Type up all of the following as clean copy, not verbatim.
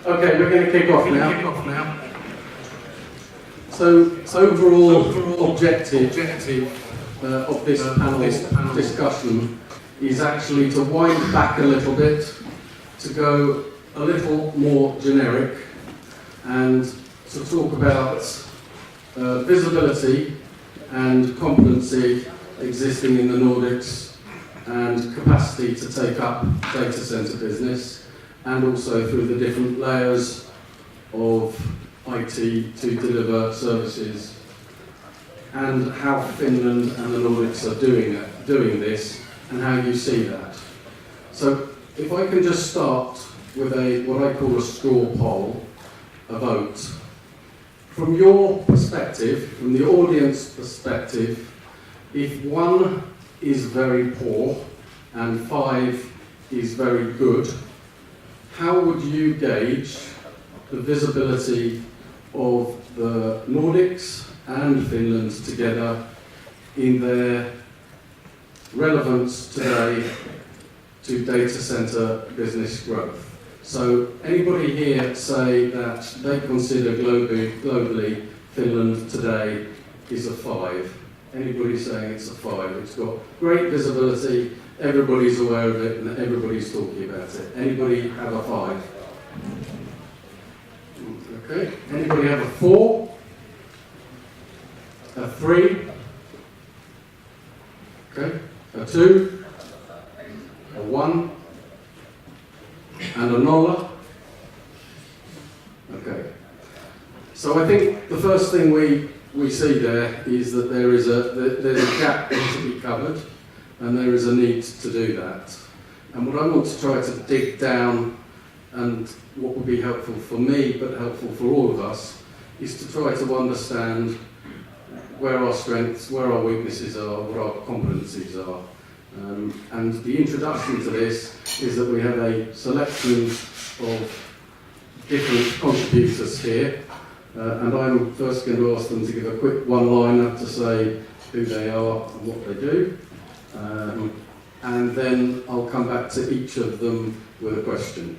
Okay, we're going to kick off now. So, overall objective of this panel discussion is actually to wind back a little bit, to go a little more generic, and to talk about visibility and competency existing in the Nordics and capacity to take up data center business, and also through the different layers of IT to deliver services, and how Finland and the Nordics are doing this, and how you see that. So if I can just start with what I call a straw poll, a vote. From your perspective, from the audience perspective, if 1 is very poor and 5 is very good, how would you gauge the visibility of the Nordics and Finland together in their relevance today to data center business growth? So anybody here say that they consider globally Finland today is a 5? Anybody saying it's a 5? It's got great visibility, everybody's aware of it, and everybody's talking about it. Anybody have a 5? Okay. Anybody have a 4? A 3? Okay. A 2? A 1? And a nolla? Okay. So I think the first thing we see there is that there's a gap to be covered, and there is a need to do that. And what I want to try to dig down, and what would be helpful for me, but helpful for all of us, is to try to understand where our strengths, where our weaknesses are, what our competencies are. And the introduction to this is that we have a selection of different contributors here, and I'm first going to ask them to give a quick one-liner to say who they are and what they do, and then I'll come back to each of them with a question.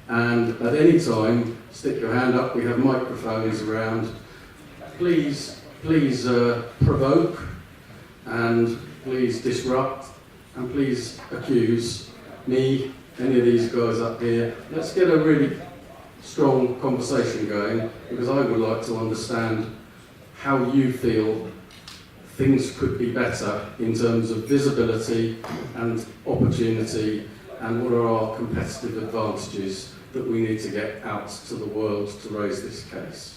And at any time, stick your hand up, we have microphones around. Please provoke, and please disrupt, and please accuse me, any of these guys up here. Let's get a really strong conversation going, because I would like to understand how you feel things could be better in terms of visibility and opportunity, and what are our competitive advantages that we need to get out to the world to raise this case.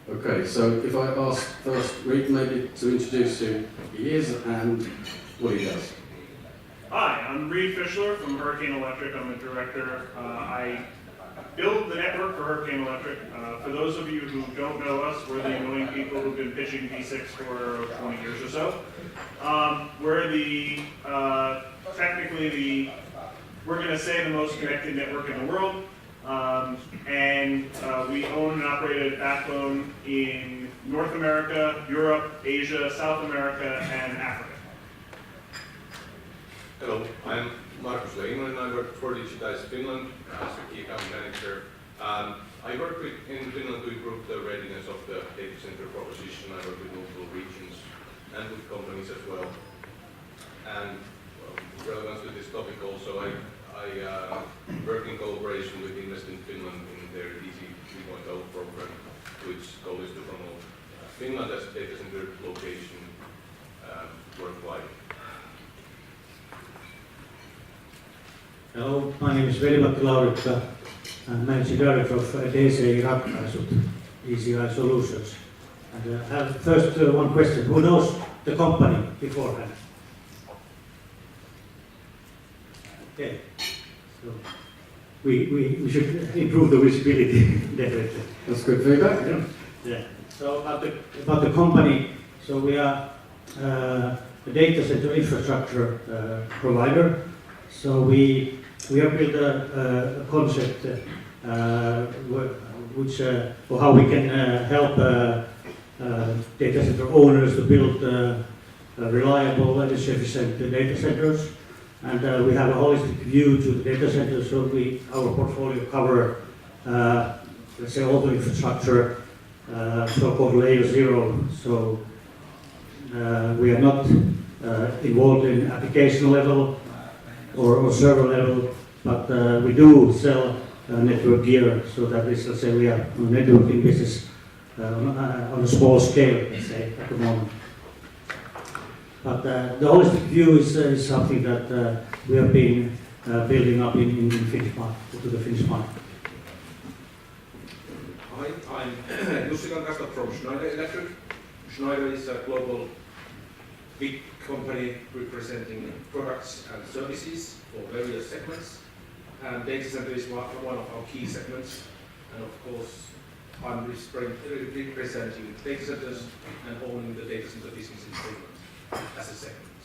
Okay, so if I ask first Reid maybe to introduce who he is and what he does. Hi, I'm Reid Fishler from Hurricane Electric. I'm the director. I build the network for Hurricane Electric. For those of you who don't know us, we're the annoying people who've been pitching P6 for 20 years or so. We're technically we're going to say the most connected network in the world. And we own and operate a backbone in North America, Europe, Asia, South America, and Africa. Hello, I'm Markus Leinonen. I work for DIGITICE Finland as a key account manager. I work in Finland to improve the readiness of the data center proposition. I work with multiple regions and with companies as well. And relevance to this topic also, I work in cooperation with Invest in Finland in their DCI 3.0 program, which goal is to promote Finland as a data center location worldwide. Hello, my name is Veli-Matti Laurikka. I'm Managing Director of DCI-Ratkaisut, DCI Solutions. And I have first one question. Who knows the company beforehand? Okay. So we should improve the visibility, definitely. That's good feedback. Yeah. So about the company, so we are a data center infrastructure provider. So we have built a concept which or how we can help data center owners to build reliable, energy efficient data centers. and we have a holistic view to the data center, so our portfolio cover, let's say, all the infrastructure, so-called layer zero. So we are not involved in application level or server level, but we do sell network gear, so that is, let's say, we are on a networking business on a small scale, let's say, at the moment. But the holistic view is something that we have been building up in Finnish market, to the Finnish market. Hi, I'm Jussi Kankaisto from Schneider Electric. Schneider is a global big company representing products and services for various segments. And data center is one of our key segments. And of course, I'm representing data centers and owning the data center business in Finland as a segment.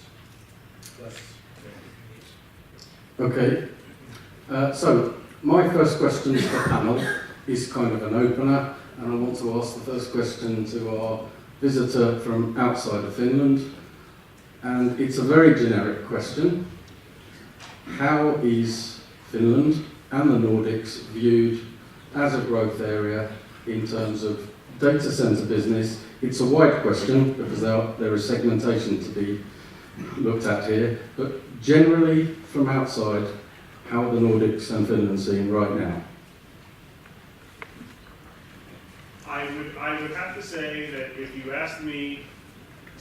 That's Okay. So my first question to the panel is kind of an opener, and I want to ask the first question to our visitor from outside of Finland. And it's a very generic question. How is Finland and the Nordics viewed as a growth area in terms of data center business? It's a wide question because there is segmentation to be looked at here, but generally from outside, how are the Nordics and Finland seeing right now? I would have to say that if you asked me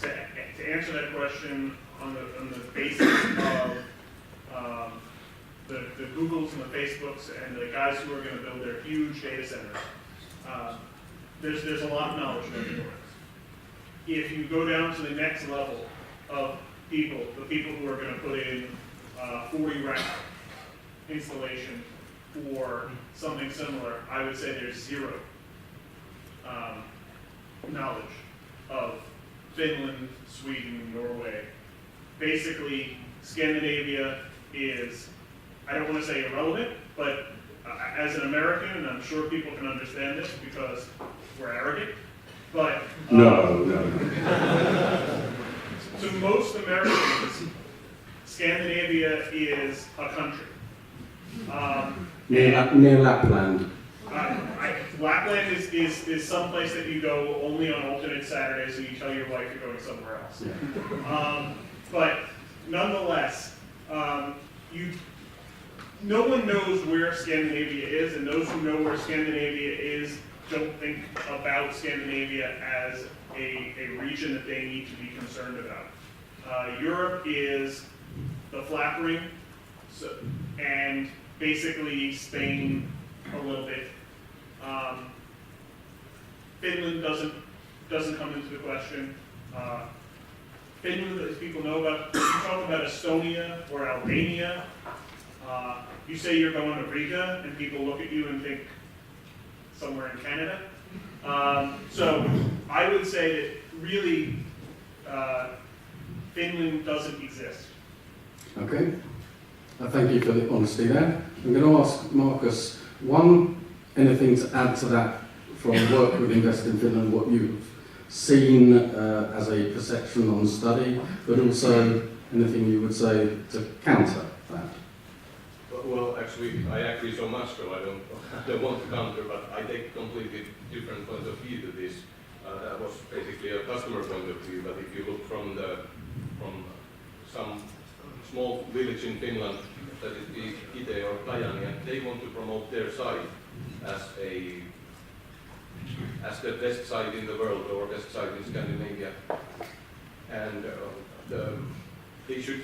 to answer that question on the basis of the Googles and the Facebooks and the guys who are going to build their huge data centers, there's a lot of knowledge about the Nordics. If you go down to the next level of people, the people who are going to put in 40 rack installation or something similar, I would say there's zero knowledge of Finland, Sweden, Norway. Basically, Scandinavia is, I don't want to say irrelevant, but as an American, and I'm sure people can understand this because we're arrogant, but No. to most Americans, Scandinavia is a country. Near Lapland. Lapland is some place that you go only on alternate Saturdays and you tell your wife you're going somewhere else. Yeah. But nonetheless, no one knows where Scandinavia is, and those who know where Scandinavia is don't think about Scandinavia as a region that they need to be concerned about. Europe is the flat ring, and basically Spain a little bit. Finland doesn't come into the question. Finland, as people know about, if you talk about Estonia or Albania, you say you're going to Riga, and people look at you and think somewhere in Canada. So I would say that really Finland doesn't exist. Okay. Thank you for the honesty there. I'm going to ask Markus, anything to add to that from work with Invest in Finland, what you've seen as a perception on study, but also anything you would say to counter that? Well, actually, I agree so much, so I don't want to counter, but I take a completely different point of view to this. That was basically a customer point of view, but if you look from some small village in Finland, that is Ite or Kajani, and they want to promote their site as the best site in the world or best site in Scandinavia, and they should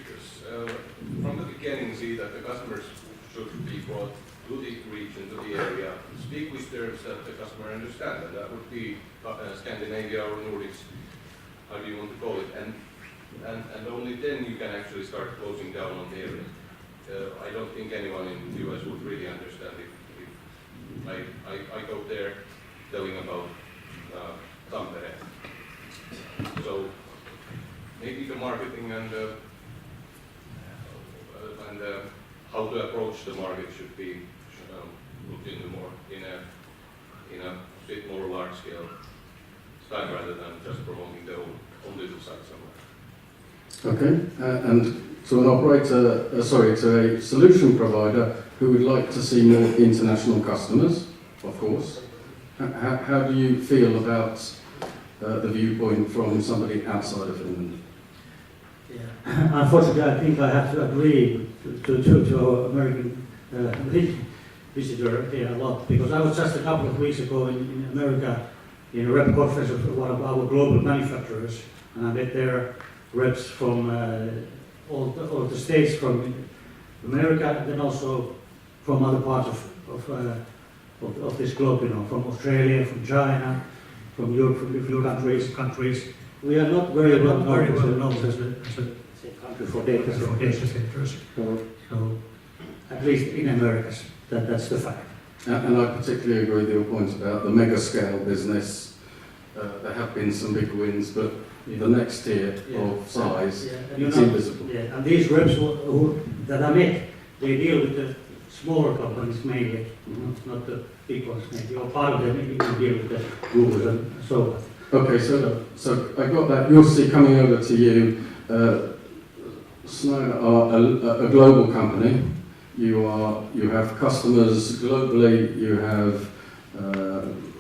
from the beginning see that the customers should be brought to the region, to the area, speak with terms that the customer understands, and that would be Scandinavia or Nordics, how do you want to call it, and only then you can actually start closing down on the area. I don't think anyone in the US would really understand if I go there telling about Tampere. So maybe the marketing and how to approach the market should be looked into more in a bit more large scale style rather than just promoting the own little site somewhere. Okay, and to an operator, to a solution provider who would like to see more international customers, of course. How do you feel about the viewpoint from somebody outside of Finland? Yeah. Unfortunately, I think I have to agree to our American visitor here a lot, because I was just a couple of weeks ago in America in a rep conference of one of our global manufacturers, and I met their reps from all the states from America, and then also from other parts of this globe, from Australia, from China, from Europe, from a few countries. We are not very well known as a country for data centers. So at least in Americas, that's the fact. And I particularly agree with your point about the mega scale business. There have been some big wins, but the next tier of size is invisible. Yeah, and these reps that I met, they deal with the smaller companies mainly, not the big ones maybe, or part of them even deal with the Google and so on. Okay, so I got that. Jussi, coming over to you. Schneider are a global company. You have customers globally. You have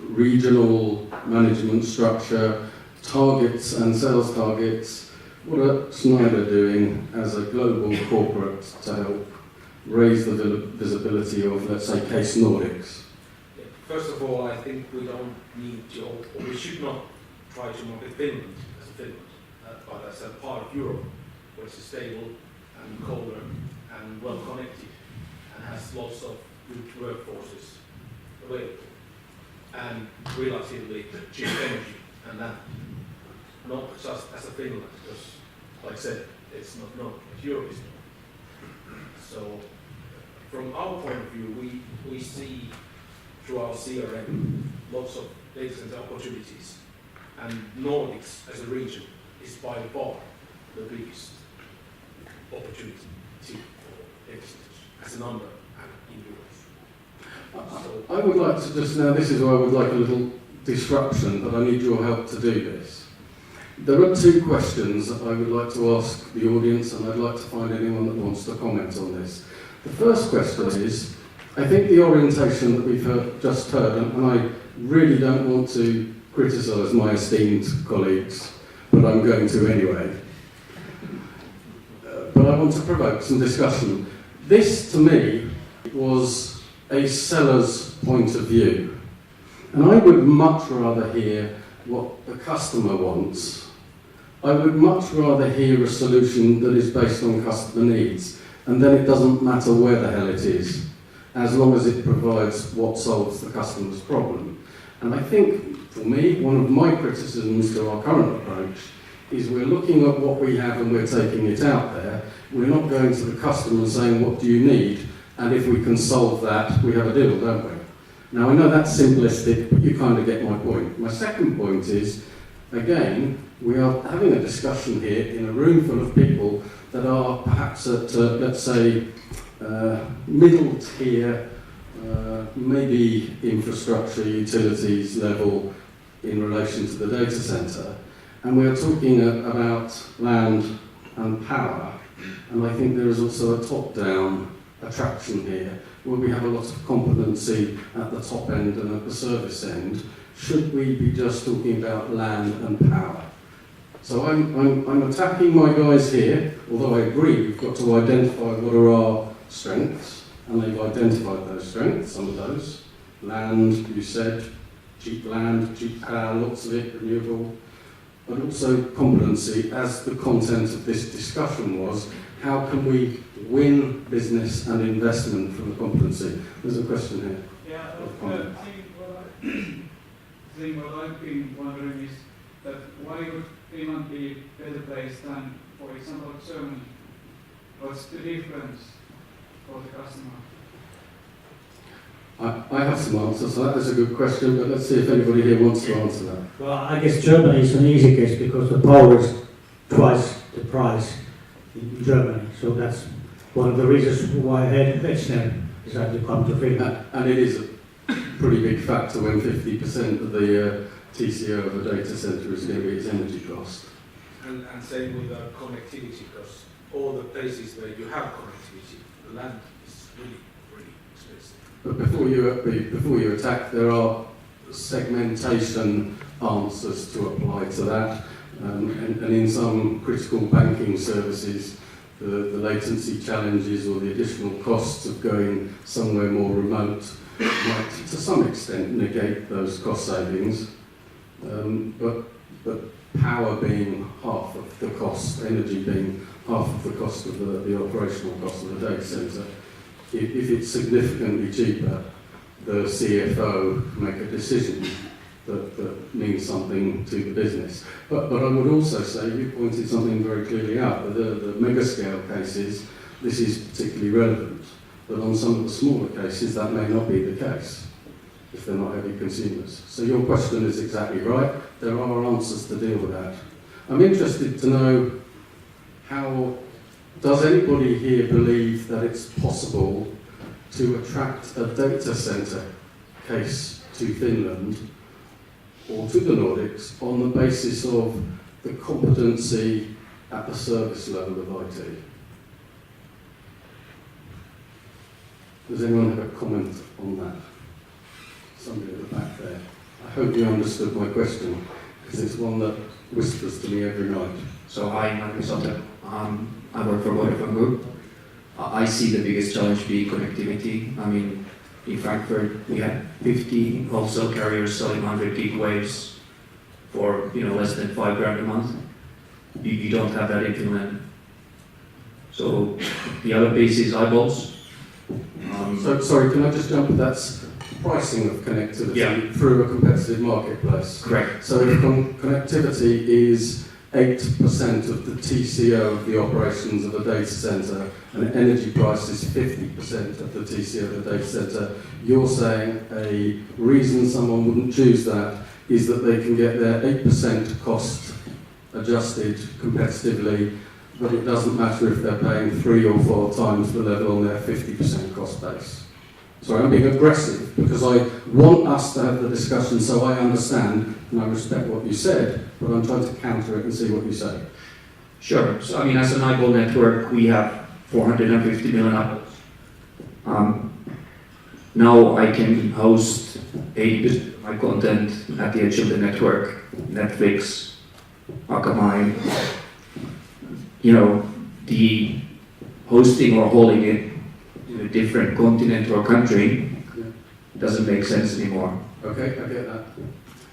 regional management structure, targets and sales targets. What are Schneider doing as a global corporate to help raise the visibility of, let's say, case Nordics? First of all, I think we don't need to, or we should not try to market Finland as a Finland, but as a part of Europe, which is stable and colder and well connected and has lots of good workforces available and relatively cheap energy and that. Not just as a Finland, because, like I said, it's not known, but Europe is known. So, from our point of view, we see through our CRM lots of data center opportunities, and Nordics as a region is by far the biggest opportunity for data centers as a number and in Europe. So, I would like to just now, this is where I would like a little disruption, but I need your help to do this. There are two questions that I would like to ask the audience, and I'd like to find anyone that wants to comment on this. The first question is, I think the orientation that we've just heard, and I really don't want to criticise my esteemed colleagues, but I'm going to anyway. But I want to provoke some discussion. This, to me, was a seller's point of view. And I would much rather hear what the customer wants. I would much rather hear a solution that is based on customer needs, and then it doesn't matter where the hell it is, as long as it provides what solves the customer's problem. And I think, for me, one of my criticisms to our current approach is we're looking at what we have and we're taking it out there. We're not going to the customer and saying, what do you need? And if we can solve that, we have a deal, don't we? Now, I know that's simplistic, but you kind of get my point. My second point is, again, we are having a discussion here in a room full of people that are perhaps at, let's say, middle tier, maybe infrastructure, utilities level in relation to the data centre. And we are talking about land and power. And I think there is also a top-down attraction here, where we have a lot of competency at the top end and at the service end. Should we be just talking about land and power? So I'm attacking my guys here, although I agree we've got to identify what are our strengths, and they've identified those strengths, some of those. Land, you said, cheap land, cheap power, lots of it, renewable, but also competency, as the content of this discussion was. How can we win business and investment from the competency? There's a question here. Yeah, what I've been wondering is that why would Finland be better placed than, for example, Germany? What's the difference for the customer? I have some answers, so that is a good question, but let's see if anybody here wants to answer that. Well, I guess Germany is an easy case because the power is twice the price in Germany, so that's one of the reasons why Fishler decided to come to Finland. And it is a pretty big factor when 50% of the TCO of a data centre is going to be its energy cost. and same with the connectivity, because all the places where you have connectivity. The land is really, really expensive. But before you attack, there are segmentation answers to apply to that. And in some critical banking services, the latency challenges or the additional costs of going somewhere more remote might, to some extent, negate those cost savings. But power being half of the cost, energy being half of the cost of the operational cost of the data centre, if it's significantly cheaper, the CFO make a decision that means something to the business. But I would also say, you pointed something very clearly out, that the mega scale cases, this is particularly relevant, but on some of the smaller cases that may not be the case if they're not heavy consumers. So your question is exactly right, there are answers to deal with that. I'm interested to know does anybody here believe that it's possible to attract a data centre case to Finland or to the Nordics on the basis of the competency at the service level of IT? Does anyone have a comment on that? Somebody at the back there. I hope you understood my question, because it's one that whispers to me every night. So hi, Markus. I work for Vodafone Group. I see the biggest challenge being connectivity. I mean, in Frankfurt, we had 50 wholesale carriers selling 100 gig waves for less than $5,000 a month. You don't have that in Finland. So the other piece is eyeballs. So sorry, can I just jump? That's pricing of connectivity Yeah. through a competitive marketplace. Correct. So if connectivity is 8% of the TCO of the operations of a data centre, and energy price is 50% of the TCO of the data centre, you're saying a reason someone wouldn't choose that is that they can get their 8% cost adjusted competitively, but it doesn't matter if they're paying 3 or 4 times the level on their 50% cost base. Sorry, I'm being aggressive because I want us to have the discussion so I understand and I respect what you said, but I'm trying to counter it and see what you say. Sure. So I mean, as an eyeball network, we have 450 million eyeballs. Now I can host 80% of my content at the edge of the network, Netflix, Akamai. The hosting or holding it in a different continent or country doesn't make sense anymore. Okay, I get that.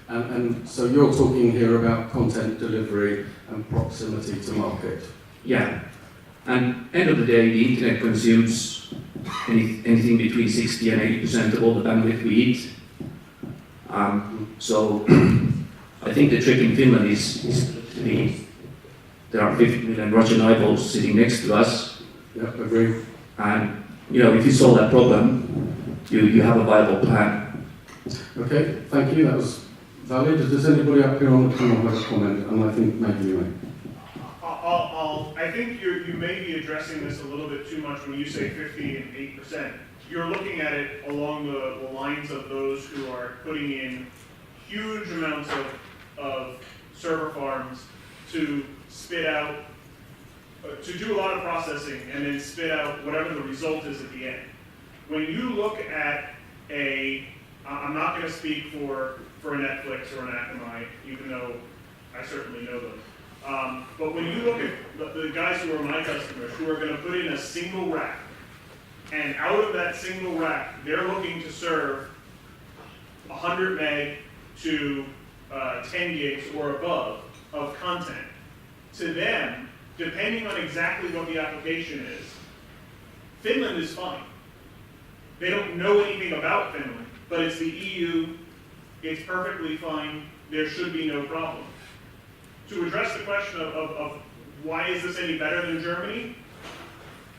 And so you're talking here about content delivery and proximity to market. Yeah. And end of the day, the internet consumes anything between 60 and 80% of all the bandwidth we eat. So I think the trick in Finland is there are 50 million Russian eyeballs sitting next to us. Yeah, agree. And if you solve that problem, you have a viable plan. Okay, thank you. That was valid. Does anybody up here on the panel have a comment? And I think maybe you may. I think you may be addressing this a little bit too much when you say 50 and 8%. You're looking at it along the lines of those who are putting in huge amounts of server farms to spit out, to do a lot of processing and then spit out whatever the result is at the end. When you look at I'm not going to speak for a Netflix or an Akamai, even though I certainly know them. But when you look at the guys who are my customers, who are going to put in a single rack, and out of that single rack, they're looking to serve 100 meg to 10 gigs or above of content. To them, depending on exactly what the application is, Finland is fine. They don't know anything about Finland, but it's the EU, it's perfectly fine, there should be no problem. To address the question of why is this any better than Germany?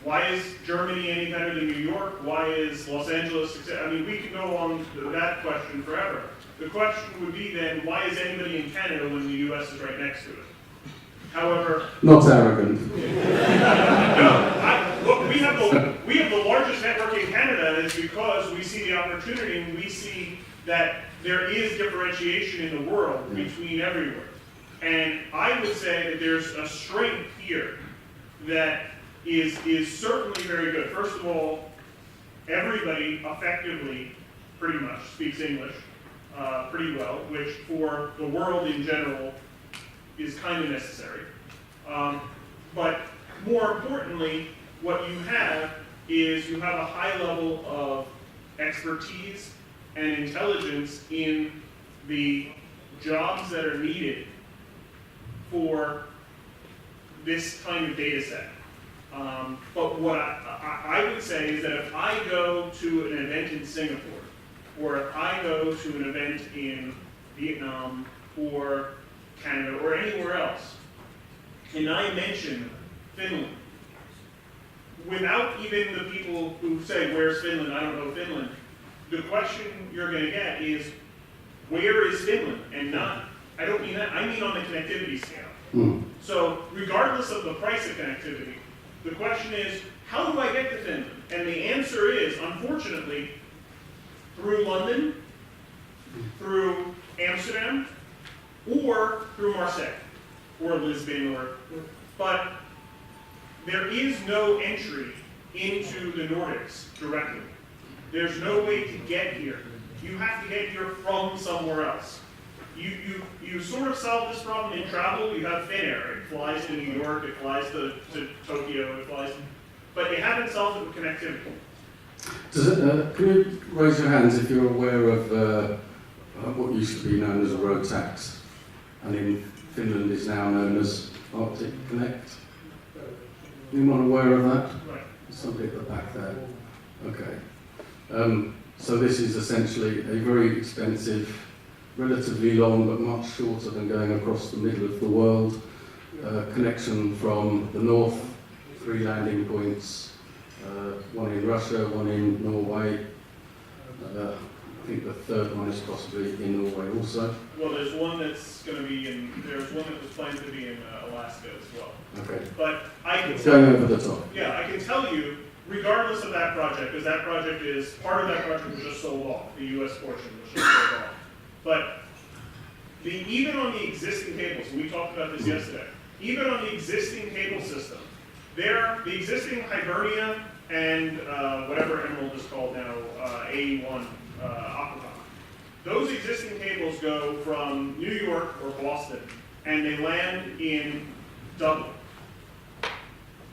Why is Germany any better than New York? Why is Los Angeles, I mean, we could go on that question forever. The question would be then, why is anybody in Canada when the US is right next to it? However, not arrogant. Look, we have the largest network in Canada, and it's because we see the opportunity and we see that there is differentiation in the world between everywhere. And I would say that there's a strength here that is certainly very good. First of all, everybody effectively, pretty much, speaks English pretty well, which for the world in general is kind of necessary. But more importantly, what you have is you have a high level of expertise and intelligence in the jobs that are needed for this kind of data set. But what I would say is that if I go to an event in Singapore, or if I go to an event in Vietnam or Canada or anywhere else, and I mention Finland, without even the people who say, where's Finland, I don't know Finland, the question you're going to get is, where is Finland? And not, I don't mean that, I mean on the connectivity scale. So regardless of the price of connectivity, the question is, how do I get to Finland? And the answer is, unfortunately, through London, through Amsterdam, or through Marseille, or Lisbon, but there is no entry into the Nordics directly. There's no way to get here. You have to get here from somewhere else. You sort of solve this problem in travel. You have Finnair. It flies to New York, it flies to Tokyo, it flies, but they haven't solved it with connectivity. Can you raise your hands if you're aware of what used to be known as a road tax, and in Finland is now known as Arctic Connect? Anyone aware of that? Right. Somebody at the back there. Okay. So this is essentially a very expensive, relatively long but much shorter than going across the middle of the world, connection from the north, 3 landing points, one in Russia, one in Norway. I think the third one is possibly in Norway also. Well, there's one that's going to be there's one that was planned to be in Alaska as well. Okay. But I can It's going over the top. Yeah, I can tell you, regardless of that project, because that project is, part of that project was just sold off, the US portion was just sold off. But even on the existing cables, and we talked about this yesterday, even on the existing cable system, the existing Hibernia and whatever Emerald is called now, AE1 Aquacom, those existing cables go from New York or Boston, and they land in Dublin.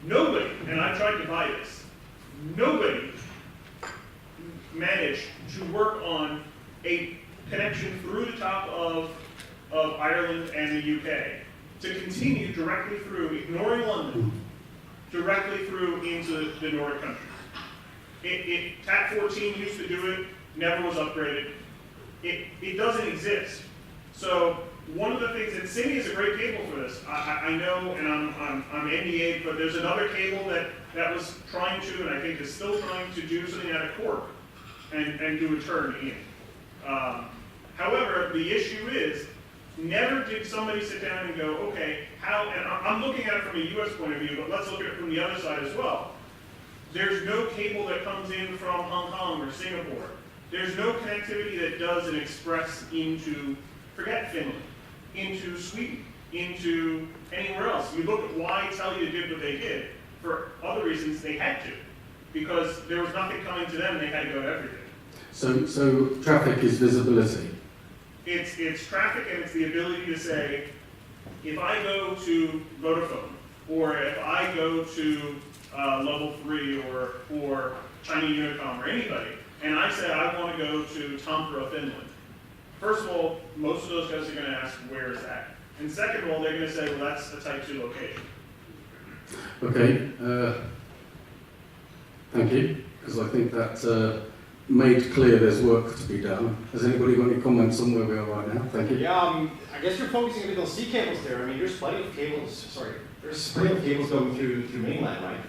Nobody, and I tried to buy this, nobody managed to work on a connection through the top of Ireland and the UK to continue directly through, ignoring London, directly through into the Nordic countries. TAP 14 used to do it, never was upgraded. It doesn't exist. So one of the things, and Simi is a great cable for this. I know, and I'm NDA, but there's another cable that was trying to, and I think is still trying to do something out of Cork and do a turn in. However, the issue is, never did somebody sit down and go, okay, how, and I'm looking at it from a US point of view, but let's look at it from the other side as well. There's no cable that comes in from Hong Kong or Singapore. There's no connectivity that does an express into, forget Finland, into Sweden, into anywhere else. You look at why Telia did what they did. For other reasons, they had to, because there was nothing coming to them, they had to go to everything. So traffic is visibility. It's traffic, and it's the ability to say, if I go to Vodafone, or if I go to Level 3 or China Unicom or anybody, and I say I want to go to Tampere, Finland. First of all, most of those guys are going to ask, where is that? And second of all, they're going to say, well, that's a Type 2 location. Okay, thank you, because I think that made clear there's work to be done. Has anybody got any comments on where we are right now? Thank you. Yeah, I guess you're focusing a bit on sea cables there. I mean, there's plenty of cables, there's plenty of cables going through mainland, right?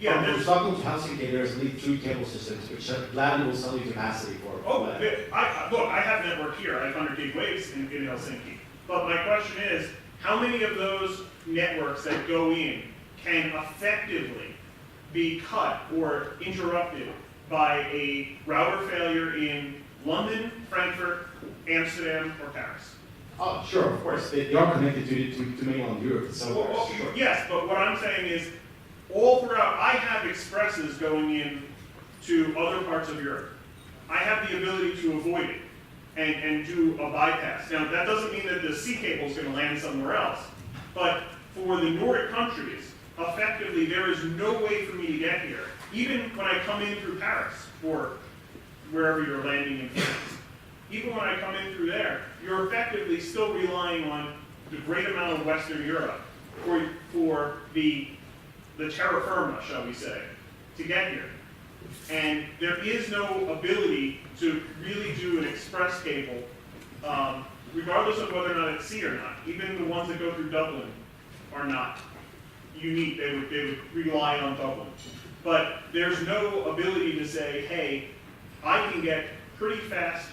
From Stockholm to Helsinki, there's at least 3 cable systems, which gladly will sell you capacity for. Look, I have network here. I have 100 gig waves in Helsinki. But my question is, how many of those networks that go in can effectively be cut or interrupted by a router failure in London, Frankfurt, Amsterdam, or Paris? Oh, sure, of course. They are connected to mainland Europe. Yes, but what I'm saying is, all throughout, I have expresses going in to other parts of Europe. I have the ability to avoid it and do a bypass. Now, that doesn't mean that the sea cable is going to land somewhere else, but for the Nordic countries, effectively, there is no way for me to get here, even when I come in through Paris or wherever you're landing in France. Even when I come in through there, you're effectively still relying on the great amount of Western Europe for the terra firma, shall we say, to get here. And there is no ability to really do an express cable, regardless of whether or not it's sea or not. Even the ones that go through Dublin are not unique. They would rely on Dublin. But there's no ability to say, hey, I can get pretty fast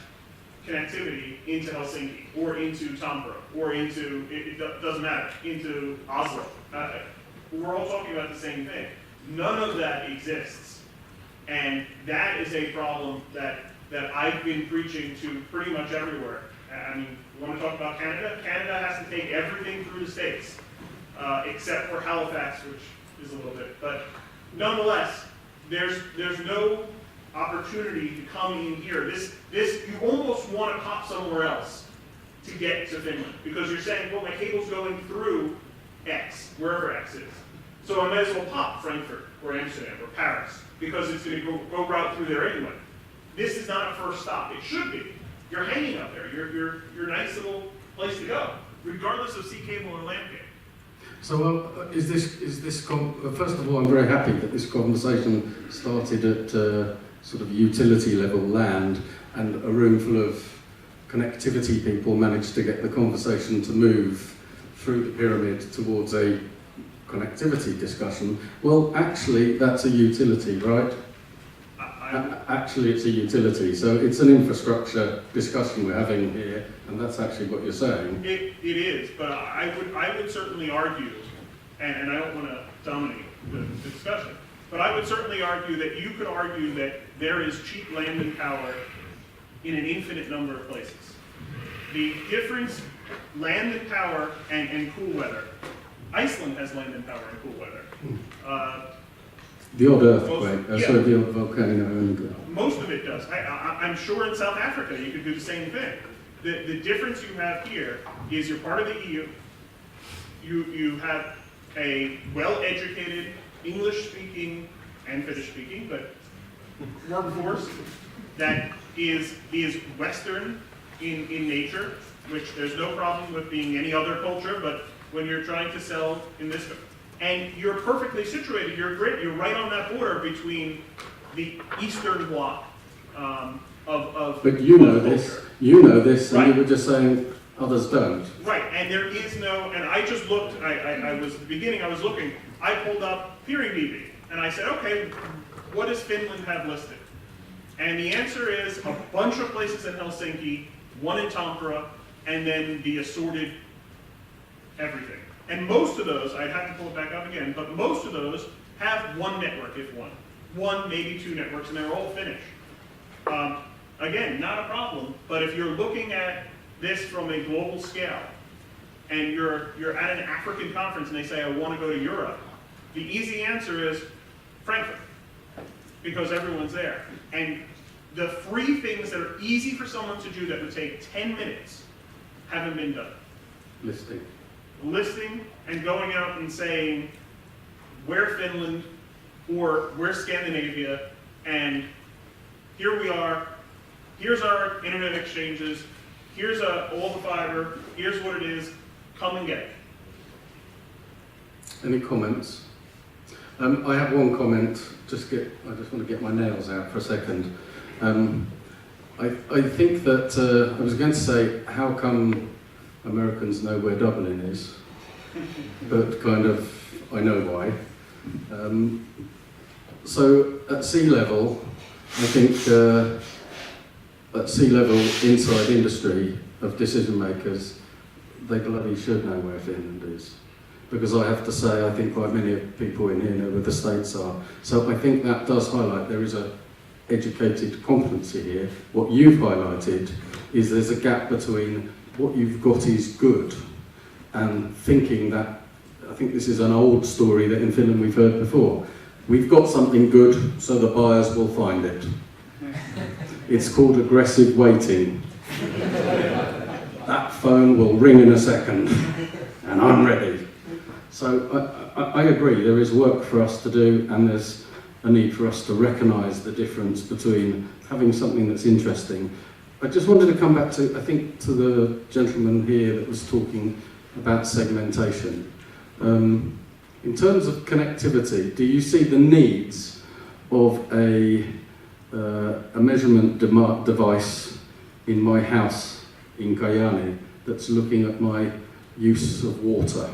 connectivity into Helsinki, or into Tampere, or into, it doesn't matter, into Oslo. We're all talking about the same thing. None of that exists. And that is a problem that I've been preaching to pretty much everywhere. I mean, you want to talk about Canada? Canada has to take everything through the States, except for Halifax, which is a little bit. But nonetheless, there's no opportunity to come in here. This you almost want to pop somewhere else to get to Finland, because you're saying, well, my cable's going through X, wherever X is. So I might as well pop Frankfurt or Amsterdam or Paris, because it's going to go right through there anyway. This is not a first stop. It should be. You're hanging up there. You're a nice little place to go, regardless of sea cable or land cable. So first of all, I'm very happy that this conversation started at sort of utility level land, and a room full of connectivity people managed to get the conversation to move through the pyramid towards a connectivity discussion. Well, actually, that's a utility, right? Actually, it's a utility, so it's an infrastructure discussion we're having here, and that's actually what you're saying. It is, but I would certainly argue, and I don't want to dominate the discussion, but I would certainly argue that you could argue that there is cheap land and power in an infinite number of places. The difference, land and power and cool weather. Iceland has land and power and cool weather. The odd earthquake, the odd volcano. And, most of it does. I'm sure in South Africa you could do the same thing. The difference you have here is you're part of the EU. You have a well-educated, English-speaking and Finnish-speaking, but workforce that is Western in nature, which there's no problem with being any other culture, but when you're trying to sell in this, and you're perfectly situated, you're great, you're right on that border between the Eastern Bloc of but you know this, right. And you were just saying others don't. Right, and there is no, and I just looked, I was, at the beginning I was looking, I pulled up Peering DB, and I said, okay, what does Finland have listed? And the answer is a bunch of places in Helsinki, one in Tampere, and then the assorted everything. And most of those, I'd have to pull it back up again, but most of those have one network, if one. One, maybe two networks, and they're all Finnish. Again, not a problem, but if you're looking at this from a global scale, and you're at an African conference and they say, I want to go to Europe, the easy answer is Frankfurt, because everyone's there. And the free things that are easy for someone to do that would take 10 minutes haven't been done. Listing and going out and saying, we're Finland, or we're Scandinavia, and here we are, here's our internet exchanges, here's all the fiber, here's what it is, come and get it. Any comments? I have one comment, I just want to get my nails out for a second. I think that, I was going to say, how come Americans know where Dublin is, but kind of, I know why. So at sea level, I think at sea level inside industry of decision makers, they bloody should know where Finland is. Because I have to say, I think quite many people in here know where the States are. So I think that does highlight there is a educated competency here. What you've highlighted is there's a gap between what you've got is good and thinking that I think this is an old story that in Finland we've heard before. We've got something good, so the buyers will find it. It's called aggressive waiting. That phone will ring in a second, and I'm ready. So I agree, there is work for us to do, and there's a need for us to recognise the difference between having something that's interesting. I just wanted to come back to, I think, to the gentleman here that was talking about segmentation. In terms of connectivity, do you see the needs of a measurement device in my house in Kajaani that's looking at my use of water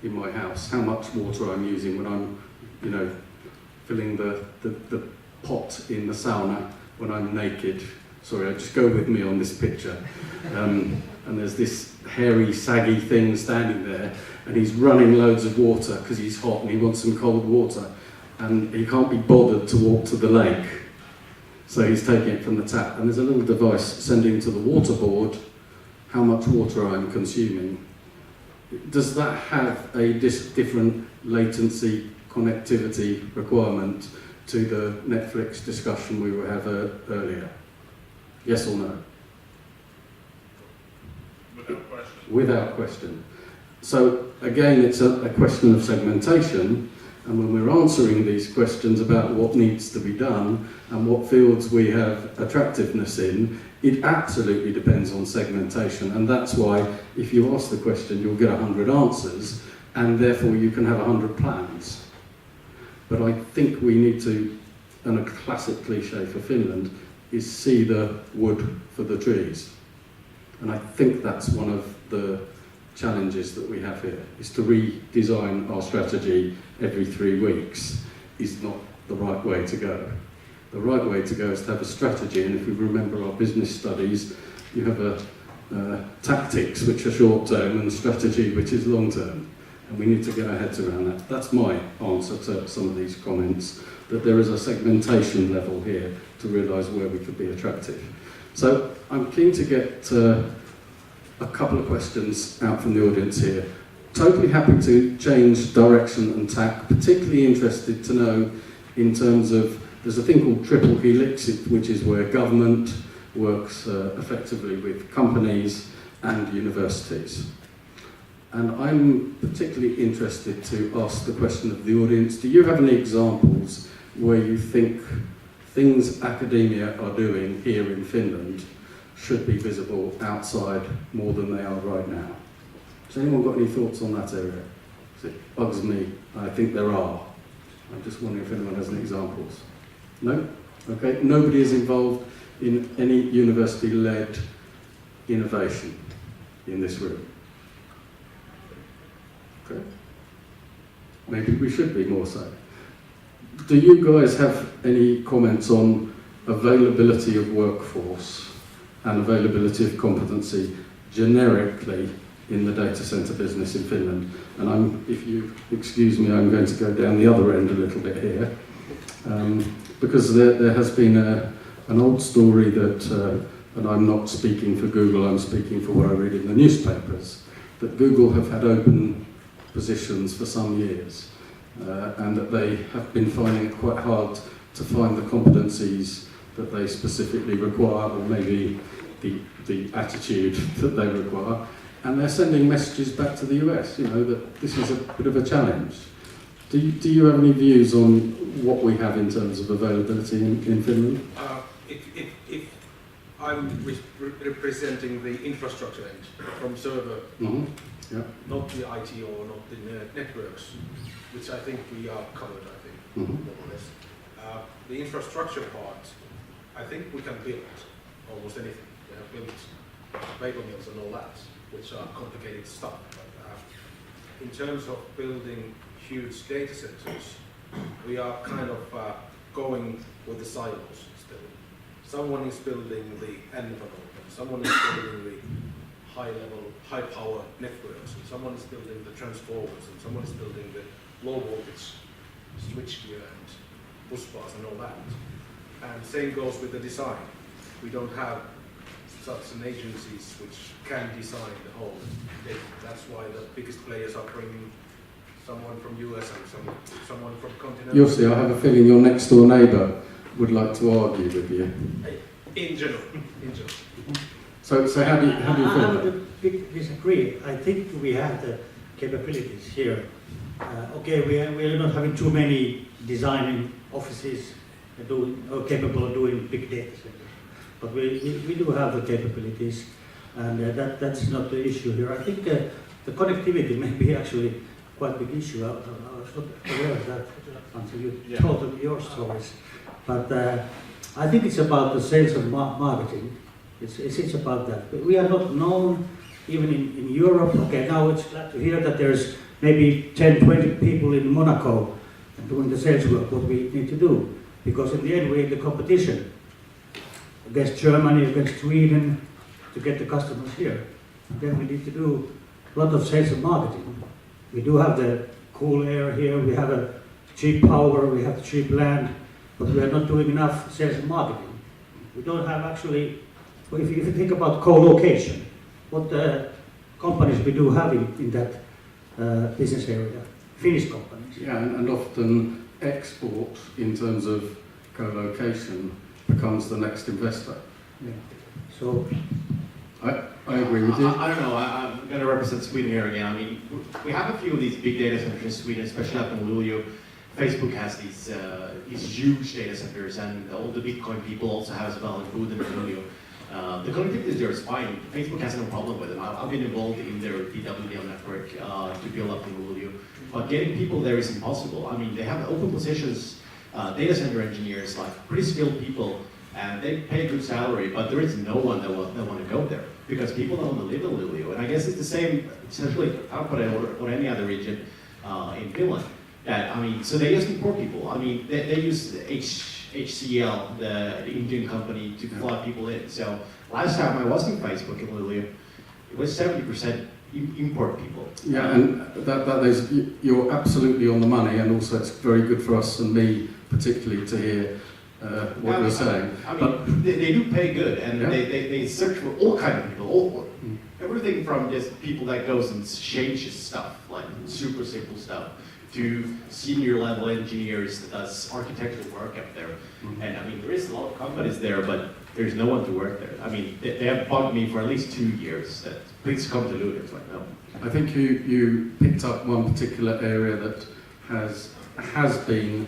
in my house, how much water I'm using when I'm, you know, filling the pot in the sauna when I'm naked? Sorry, just go with me on this picture. And there's this hairy, saggy thing standing there, and he's running loads of water because he's hot and he wants some cold water, and he can't be bothered to walk to the lake. So he's taking it from the tap, and there's a little device sending to the water board how much water I'm consuming. Does that have a different latency connectivity requirement to the Netflix discussion we were having earlier? Yes or no? Without question. Without question. So again, it's a question of segmentation, and when we're answering these questions about what needs to be done and what fields we have attractiveness in, it absolutely depends on segmentation, and that's why if you ask the question you'll get 100 answers, and therefore you can have 100 plans. But I think we need to, and a classic cliche for Finland, is see the wood for the trees. And I think that's one of the challenges that we have here, is to redesign our strategy every 3 weeks is not the right way to go. The right way to go is to have a strategy, and if we remember our business studies, you have a tactics which are short term and strategy which is long term, and we need to get our heads around that. That's my answer to some of these comments, that there is a segmentation level here to realise where we could be attractive. So I'm keen to get a couple of questions out from the audience here. Totally happy to change direction and tack, particularly interested to know in terms of, there's a thing called triple helix, which is where government works effectively with companies and universities. And I'm particularly interested to ask the question of the audience, do you have any examples where you think things academia are doing here in Finland should be visible outside more than they are right now? Has anyone got any thoughts on that area? It bugs me. I think there are. I'm just wondering if anyone has any examples. No? Okay. Nobody is involved in any university-led innovation in this room. Okay. Maybe we should be more so. Do you guys have any comments on availability of workforce and availability of competency generically in the data center business in Finland? And if you excuse me, I'm going to go down the other end a little bit here, because there has been an old story that, and I'm not speaking for Google, I'm speaking for what I read in the newspapers, that Google have had open positions for some years, and that they have been finding it quite hard to find the competencies that they specifically require, or maybe the attitude that they require, and they're sending messages back to the US, you know, that this is a bit of a challenge. Do you have any views on what we have in terms of availability in Finland? If I'm representing the infrastructure end from server, Yeah. not the IT or not the networks, which I think we are covered, I think, more or less. The infrastructure part, I think we can build almost anything. We have built paper mills and all that, which are complicated stuff. But in terms of building huge data centers, we are kind of going with the silos still. Someone is building the envelope, and someone is building the high-level, high-power networks, and someone is building the transformers, and someone is building the low-voltage switchgear and bus bars and all that. And same goes with the design. We don't have consultants and agencies which can design the whole thing. That's why the biggest players are bringing someone from US and someone from continental. Jussi, I have a feeling your next door neighbour would like to argue with you. In general. So how do you I feel? have a big disagree. I think we have the capabilities here. Okay, we are not having too many designing offices capable of doing big data centers, but we do have the capabilities, and that's not the issue here. I think the connectivity may be actually quite a big issue. I was not aware of that until you told your stories. But I think it's about the sales and marketing. It's about that. But we are not known even in Europe. Okay, now it's glad to hear that there's maybe 10, 20 people in Monaco doing the sales work, what we need to do. Because in the end, we're in the competition against Germany, against Sweden, to get the customers here. And then we need to do a lot of sales and marketing. We do have the cool air here, we have a cheap power, we have cheap land, but we are not doing enough sales and marketing. We don't have actually, well, if you think about co-location, what companies we do have in that business area, Finnish companies. Yeah, and often export in terms of co-location becomes the next investor. Yeah. So I agree with you. I don't know, I'm going to represent Sweden here again. I mean, we have a few of these big data centers in Sweden, especially up in Luleå. Facebook has these huge data centers, and all the Bitcoin people also have as well in Boden and Luleå. The connectivity there is fine. Facebook has no problem with them. I've been involved in their DWDL network to build up in Luleå. But getting people there is impossible. I mean, they have open positions, data center engineers, like pretty skilled people, and they pay a good salary, but there is no one that want to go there because people don't want to live in Luleå. And I guess it's the same, essentially, or any other region in Finland. That, I mean, so they just import people. I mean, they use HCL, the Indian company, to fly people in. So last time I was in Facebook in Luleå, it was 70% import people. Yeah, and that is, you're absolutely on the money, and also it's very good for us and me particularly to hear what you're saying. I mean, they do pay good, and they search for all kinds of people, everything from just people that goes and changes stuff, like super simple stuff, to senior level engineers that does architectural work up there. And I mean, there is a lot of companies there, but there's no one to work there. I mean, they have bugged me for at least 2 years that please come to Luleå. It's like, no. I think you picked up one particular area that has been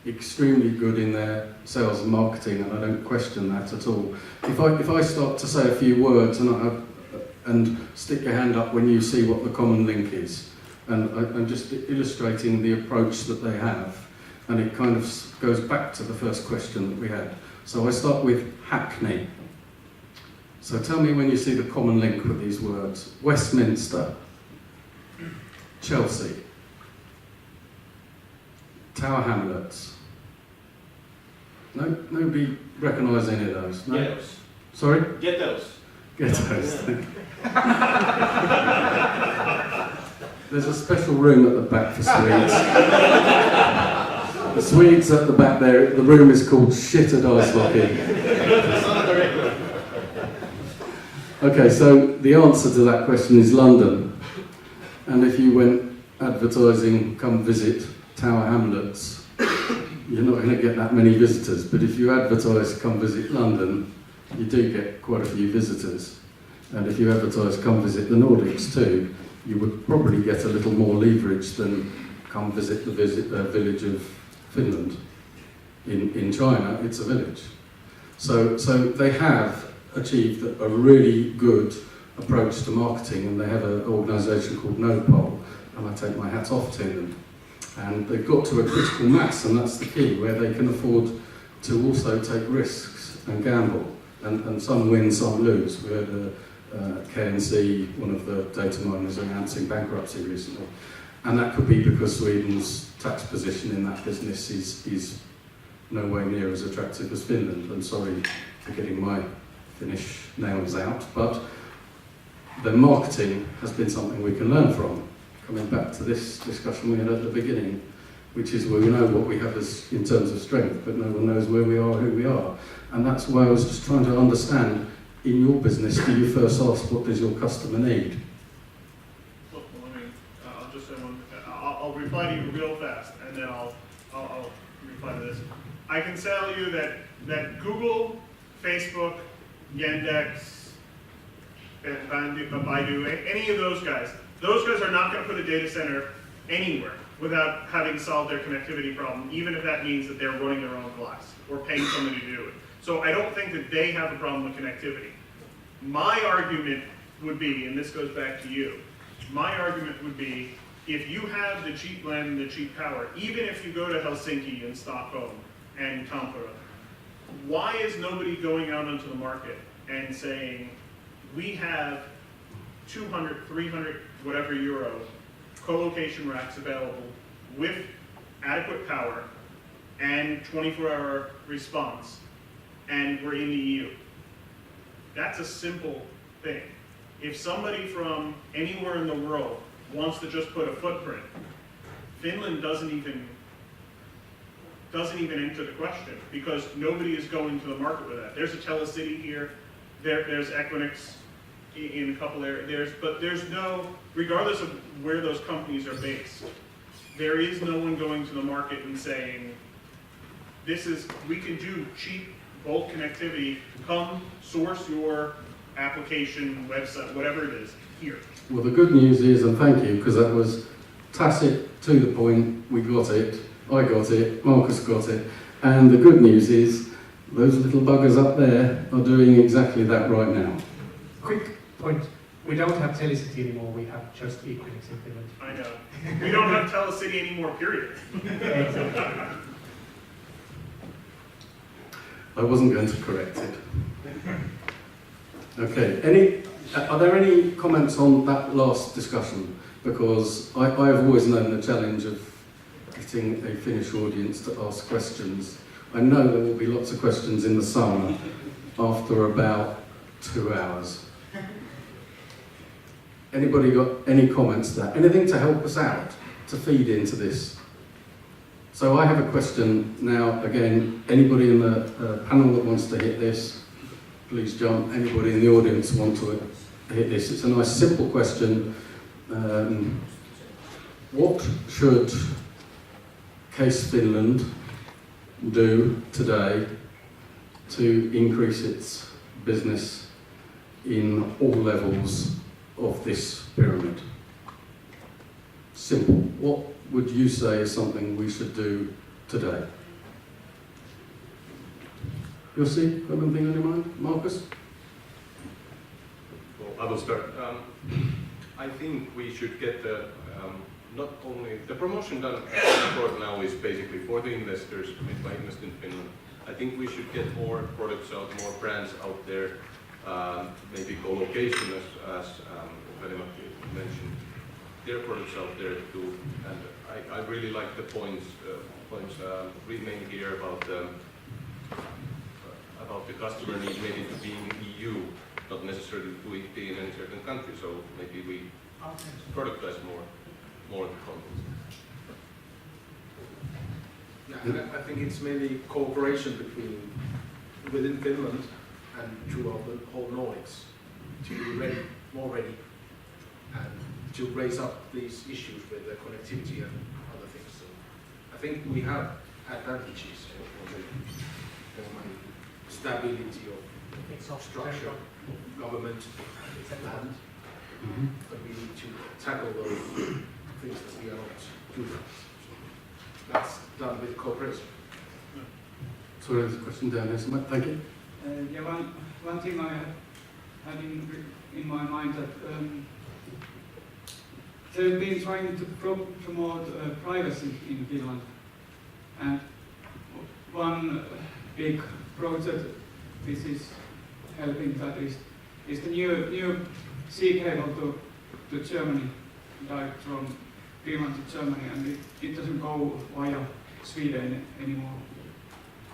extremely good in their sales and marketing, and I don't question that at all. If I start to say a few words and stick your hand up when you see what the common link is, and I'm just illustrating the approach that they have, and it kind of goes back to the first question that we had. So I start with Hackney. So tell me when you see the common link with these words. Westminster, Chelsea, Tower Hamlets. No, nobody recognise any of those. No? Ghettos. Sorry? Ghettos. Ghettos. There's a special room at the back for Swedes. The Swedes at the back there, the room is called Shitted Ice Hockey. Okay, so the answer to that question is London. And if you went advertising, come visit Tower Hamlets, you're not going to get that many visitors. But if you advertise, come visit London, you do get quite a few visitors. And if you advertise, come visit the Nordics too, you would probably get a little more leverage than come visit the village of Finland. In China, it's a village. So they have achieved a really good approach to marketing, and they have an organisation called NoPol, and I take my hat off to them. And they've got to a critical mass, and that's the key, where they can afford to also take risks and gamble. And some win, some lose. We had KNC, one of the data miners, announcing bankruptcy recently. And that could be because Sweden's tax position in that business is nowhere near as attractive as Finland. I'm sorry for getting my Finnish nails out, but the marketing has been something we can learn from. Coming back to this discussion we had at the beginning, which is where we know what we have as in terms of strength, but no one knows where we are, who we are. And that's why I was just trying to understand in your business, do you first ask what does your customer need? Well, let me, I'll just say one, I'll reply to you real fast, and then I'll reply to this. I can tell you that Google, Facebook, Yandex, Baidu, any of those guys are not going to put a data center anywhere without having solved their connectivity problem, even if that means that they're running their own class or paying somebody to do it. So I don't think that they have a problem with connectivity. My argument would be, and this goes back to you, my argument would be, if you have the cheap land and the cheap power, even if you go to Helsinki and Stockholm and Tampere, why is nobody going out onto the market and saying, we have 200, 300, whatever euro co-location racks available with adequate power and 24-hour response, and we're in the EU. That's a simple thing. If somebody from anywhere in the world wants to just put a footprint, Finland doesn't even enter the question, because nobody is going to the market with that. There's a Telecity here, there's Equinix in a couple areas, but there's no, regardless of where those companies are based, there is no one going to the market and saying, we can do cheap bulk connectivity, come source your application, website, whatever it is, here. Well, the good news is, and thank you, because that was tacit, to the point, we got it, I got it, Markus got it, and the good news is, those little buggers up there are doing exactly that right now. Quick point. We don't have Telecity anymore, we have just Equinix in Finland. I know. We don't have Telecity anymore, period. Exactly. I wasn't going to correct it. Okay, are there any comments on that last discussion? Because I've always known the challenge of getting a Finnish audience to ask questions. I know there will be lots of questions in the summer after about 2 hours. Anybody got any comments to that? Anything to help us out, to feed into this? So I have a question now, again, anybody in the panel that wants to hit this, please jump. Anybody in the audience want to hit this? It's a nice simple question. What should Case Finland do today to increase its business in all levels of this pyramid? Simple. What would you say is something we should do today? Jussi, got anything on your mind? Markus? Well, I will start. I think we should get the, not only, the promotion done for now is basically for the investors, made by Invest in Finland. I think we should get more products out, more brands out there, maybe co-location as Veli-Matti mentioned, their products out there too. And I really like the points Reid made here about the customer need maybe to be in EU, not necessarily to be in any certain country. So maybe we productize more the content. Yeah, I think it's mainly cooperation within Finland and throughout the whole Nordics to be ready, more ready, and to raise up these issues with the connectivity and other things. So I think we have advantages on the stability of structure, of government, land, but we need to tackle those things that we are not doing. That's done with cooperation. Sorry, there's a question down there. Thank you. Yeah, one thing I had in my mind that they've been trying to promote privacy in Finland, and one big project which is helping that is the new sea cable to Germany, direct from Finland to Germany, and it doesn't go via Sweden anymore.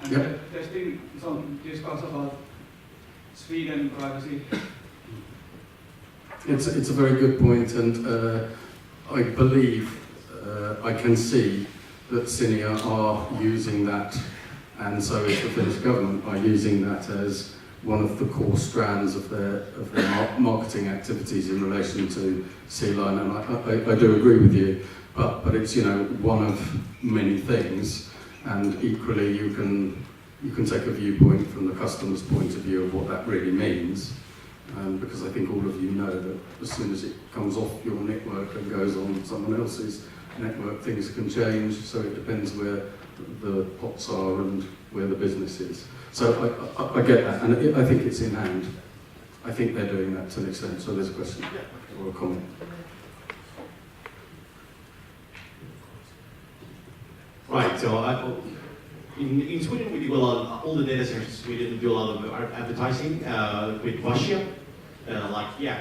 And yep. There's been some discussion about Sweden privacy. It's a very good point, and I believe I can see that Cinia are using that, and so is the Finnish government, are using that as one of the core strands of their marketing activities in relation to sea line, and I do agree with you, but it's, you know, one of many things, and equally you can take a viewpoint from the customer's point of view of what that really means, because I think all of you know that as soon as it comes off your network and goes on someone else's network, things can change, so it depends where the pots are and where the business is. So I get that, and I think it's in hand. I think they're doing that to an extent, so there's a question or a comment. Right, so in Sweden we do a lot, all the data centers in Sweden do a lot of advertising with Russia.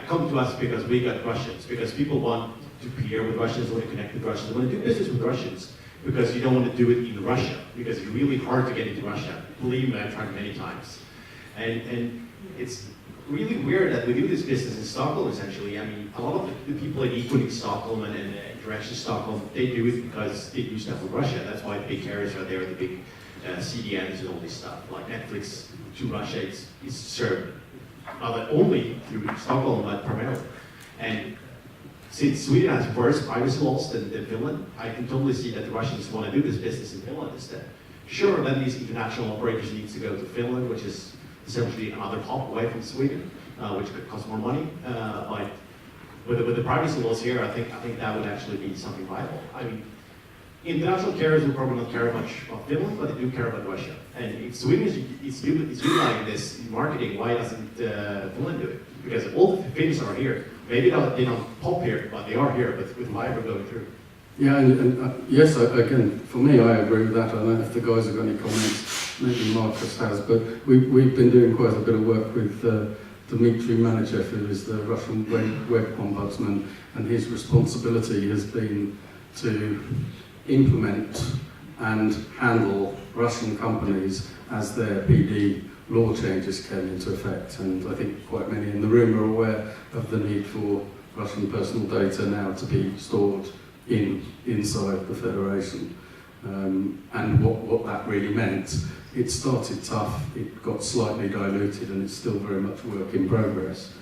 Come to us because we got Russians, because people want to peer with Russians, want to connect with Russians, want to do business with Russians, because you don't want to do it in Russia, because it's really hard to get into Russia. Believe me, I've tried many times. And it's really weird that we do this business in Stockholm, essentially. I mean, a lot of the people in Equity Stockholm and Interaction Stockholm, they do it because they do stuff with Russia. That's why the big carriers are there, the big CDNs and all this stuff. Like Netflix to Russia, it's served not only through Stockholm, but primarily. And since Sweden has worse privacy laws than Finland, I can totally see that the Russians want to do this business in Finland instead. Sure, then these international operators need to go to Finland, which is essentially another hop away from Sweden, which could cost more money. But with the privacy laws here, I think that would actually be something viable. I mean, international carriers will probably not care much about Finland, but they do care about Russia. And if Sweden is utilizing this in marketing, why doesn't Finland do it? Because all the Finns are here. Maybe they don't pop here, but they are here with fiber going through. Yeah, and yes, again, for me, I agree with that. I don't know if the guys have got any comments. Maybe Markus has, but we've been doing quite a bit of work with Dmitry Manichev, who is the Russian web ombudsman, and his responsibility has been to implement and handle Russian companies as their PD law changes came into effect. And I think quite many in the room are aware of the need for Russian personal data now to be stored inside the Federation. And what that really meant. It started tough, it got slightly diluted, and it's still very much work in progress.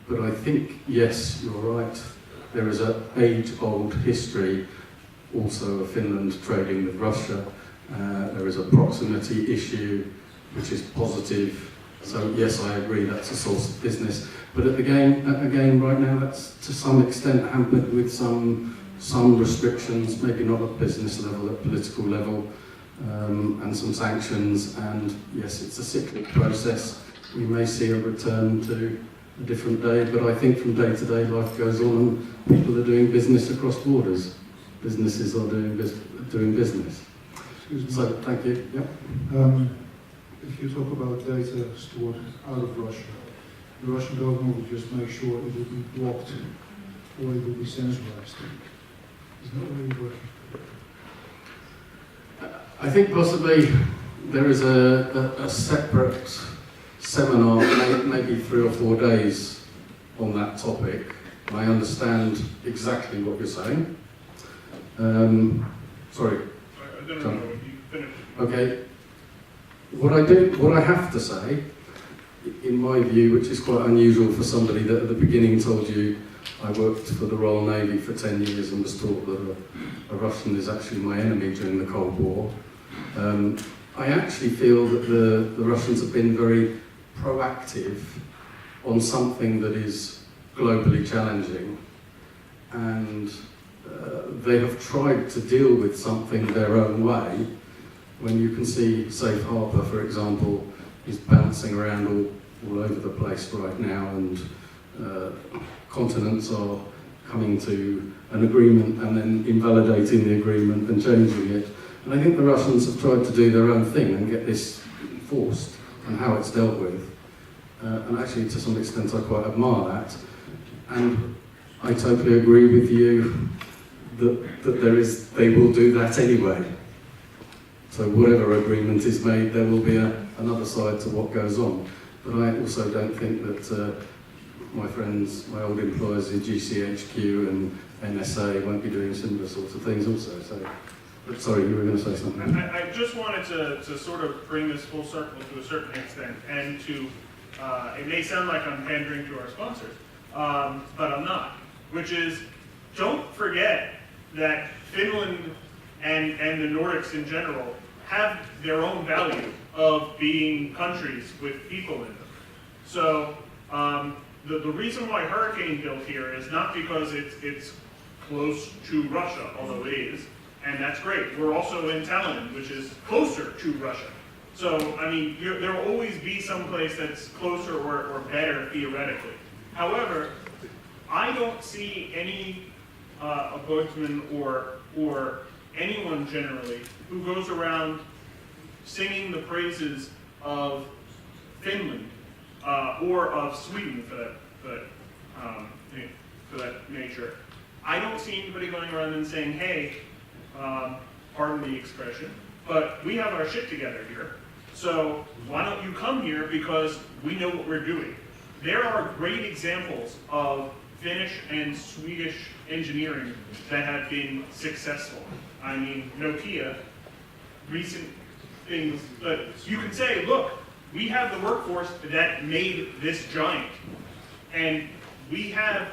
But I think, yes, you're right, there is an age-old history also of Finland trading with Russia. There is a proximity issue, which is positive. So yes, I agree, that's a source of business. But again, right now, that's to some extent hampered with some restrictions, maybe not at business level, at political level, and some sanctions. And yes, it's a cyclic process. We may see a return to a different day, but I think from day to day, life goes on, and people are doing business across borders. Businesses are doing business. Excuse me. So, thank you. Yep. If you talk about data stored out of Russia, the Russian government will just make sure it will be blocked or it will be censorized. Is that really working? I think possibly there is a separate seminar, maybe 3 or 4 days on that topic. I understand exactly what you're saying. Sorry. No, you finish. Okay. What I have to say, in my view, which is quite unusual for somebody that at the beginning told you I worked for the Royal Navy for 10 years and was taught that a Russian is actually my enemy during the Cold War. I actually feel that the Russians have been very proactive on something that is globally challenging, and they have tried to deal with something their own way. When you can see Safe Harbour, for example, is bouncing around all over the place right now, and continents are coming to an agreement and then invalidating the agreement and changing it. And I think the Russians have tried to do their own thing and get this enforced and how it's dealt with. And actually, to some extent, I quite admire that. And I totally agree with you that they will do that anyway. So whatever agreement is made, there will be another side to what goes on. But I also don't think that my friends, my old employers in GCHQ and NSA won't be doing similar sorts of things also. So, but sorry, you were going to say something. I just wanted to sort of bring this full circle to a certain extent, and to it may sound like I'm pandering to our sponsors, but I'm not, which is, don't forget that Finland and the Nordics in general have their own value of being countries with people in them. So the reason why Hurricane built here is not because it's close to Russia, although it is, and that's great. We're also in Tallinn, which is closer to Russia. So, I mean, there will always be some place that's closer or better theoretically. However, I don't see any boatsman or anyone generally who goes around singing the praises of Finland or of Sweden for that nature. I don't see anybody going around and saying, hey, pardon the expression, but we have our shit together here. So why don't you come here because we know what we're doing. There are great examples of Finnish and Swedish engineering that have been successful. I mean, Nokia, recent things, but you can say, look, we have the workforce that made this giant. And we have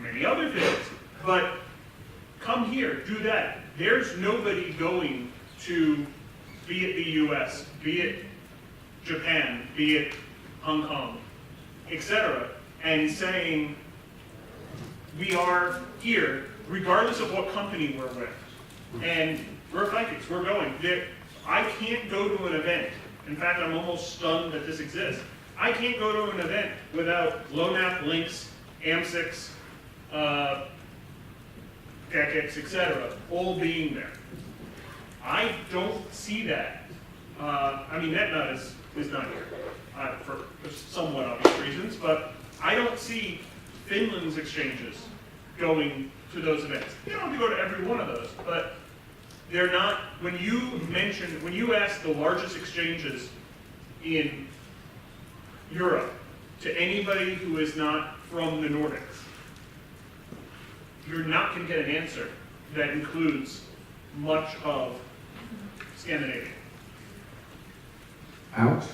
many other things, but come here, do that. There's nobody going to, be it the US, be it Japan, be it Hong Kong, etc., and saying, we are here, regardless of what company we're with. And we're Vikings, we're going. I can't go to an event. In fact, I'm almost stunned that this exists. I can't go to an event without LONAP, Lynx, AMSIX, DECX, etc., all being there. I don't see that. I mean, NetNut is not here for somewhat obvious reasons, but I don't see Finland's exchanges going to those events. You don't have to go to every one of those, but they're not, when you ask the largest exchanges in Europe to anybody who is not from the Nordics, you're not going to get an answer that includes much of Scandinavia. Out.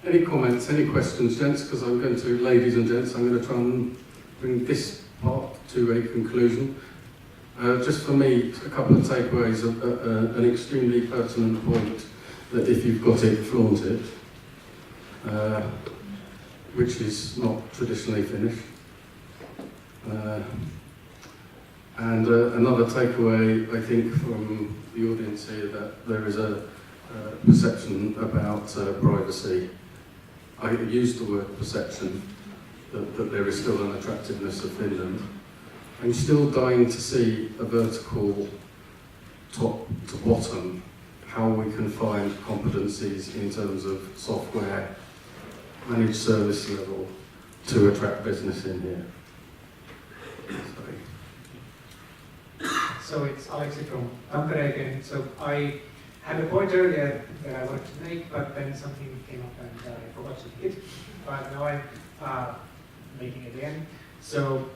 Any comments, any questions, gents? Because I'm going to, ladies and gents, I'm going to try and bring this part to a conclusion. Just for me, a couple of takeaways, an extremely pertinent point that if you've got it, flaunt it, which is not traditionally Finnish. And another takeaway, I think, from the audience here, that there is a perception about privacy. I used the word perception, that there is still an attractiveness of Finland. I'm still dying to see a vertical, top to bottom, how we can find competencies in terms of software, managed service level, to attract business in here. Sorry. So it's Alexi from Tampere again. So I had a point earlier that I wanted to make, but then something came up and I forgot to make it. But now I'm making it again. So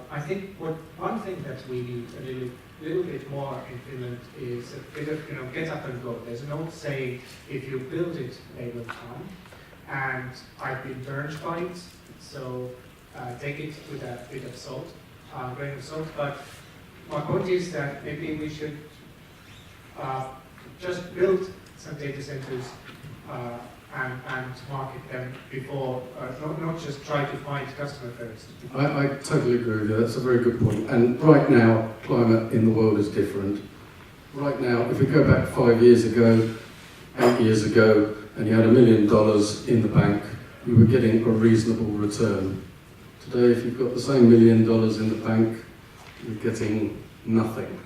I think one thing that we need a little bit more in Finland is a bit of, get up and go. There's an old saying, if you build it, they will come. And I've been burned by it, so take it with a bit of salt, grain of salt. But my point is that maybe we should just build some data centers and market them before, not just try to find customer first. I totally agree with you. That's a very good point. And right now, climate in the world is different. Right now, if we go back 5 years ago, 8 years ago, and you had $1 million in the bank, you were getting a reasonable return. Today, if you've got the same $1 million in the bank, you're getting nothing,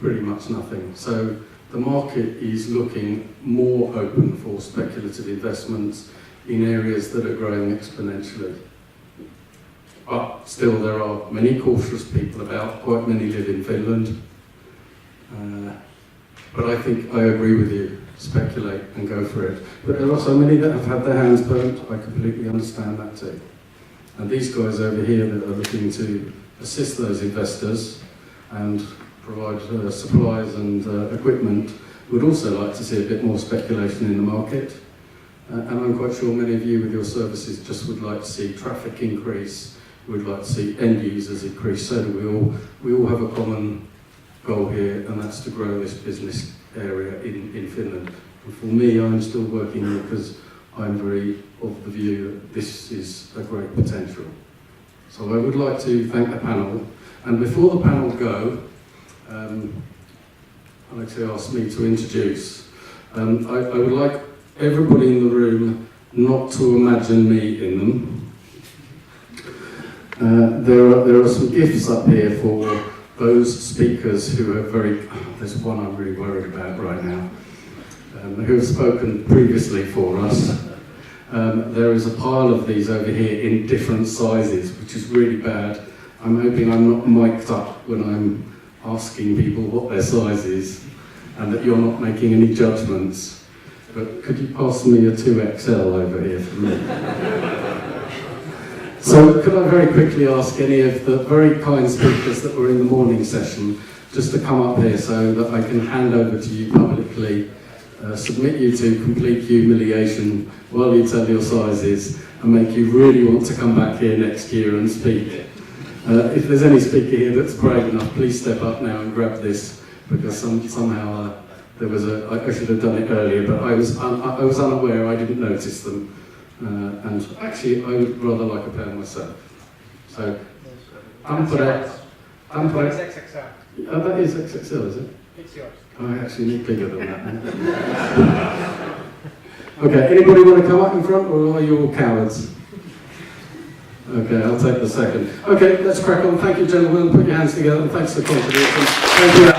pretty much nothing. So the market is looking more open for speculative investments in areas that are growing exponentially. But still, there are many cautious people about, quite many live in Finland. But I think I agree with you, speculate and go for it. But there are so many that have had their hands burnt, I completely understand that too. And these guys over here that are looking to assist those investors and provide supplies and equipment would also like to see a bit more speculation in the market. And I'm quite sure many of you with your services just would like to see traffic increase, would like to see end users increase. So do we all have a common goal here, and that's to grow this business area in Finland. And for me, I'm still working here because I'm very of the view that this is a great potential. So I would like to thank the panel. And before the panel go, Alexei asked me to introduce. I would like everybody in the room not to imagine me in them. There are some gifts up here for those speakers who are there's one I'm really worried about right now, who have spoken previously for us. There is a pile of these over here in different sizes, which is really bad. I'm hoping I'm not mic'd up when I'm asking people what their size is, and that you're not making any judgments. But could you pass me a 2XL over here for me? So could I very quickly ask any of the very kind speakers that were in the morning session just to come up here so that I can hand over to you publicly, submit you to complete humiliation while you tell your sizes, and make you really want to come back here next year and speak. If there's any speaker here that's brave enough, please step up now and grab this, because somehow there was I should have done it earlier, but I was unaware, I didn't notice them. And actually, I would rather like a pair myself. So, Tampere. It's XXL. Oh, that is XXL, is it? It's yours. I actually need bigger than that. Okay, anybody want to come up in front, or are you all cowards? Okay, I'll take the second. Okay, let's crack on. Thank you, gentlemen. Put your hands together, and thanks for the contribution. Thank you.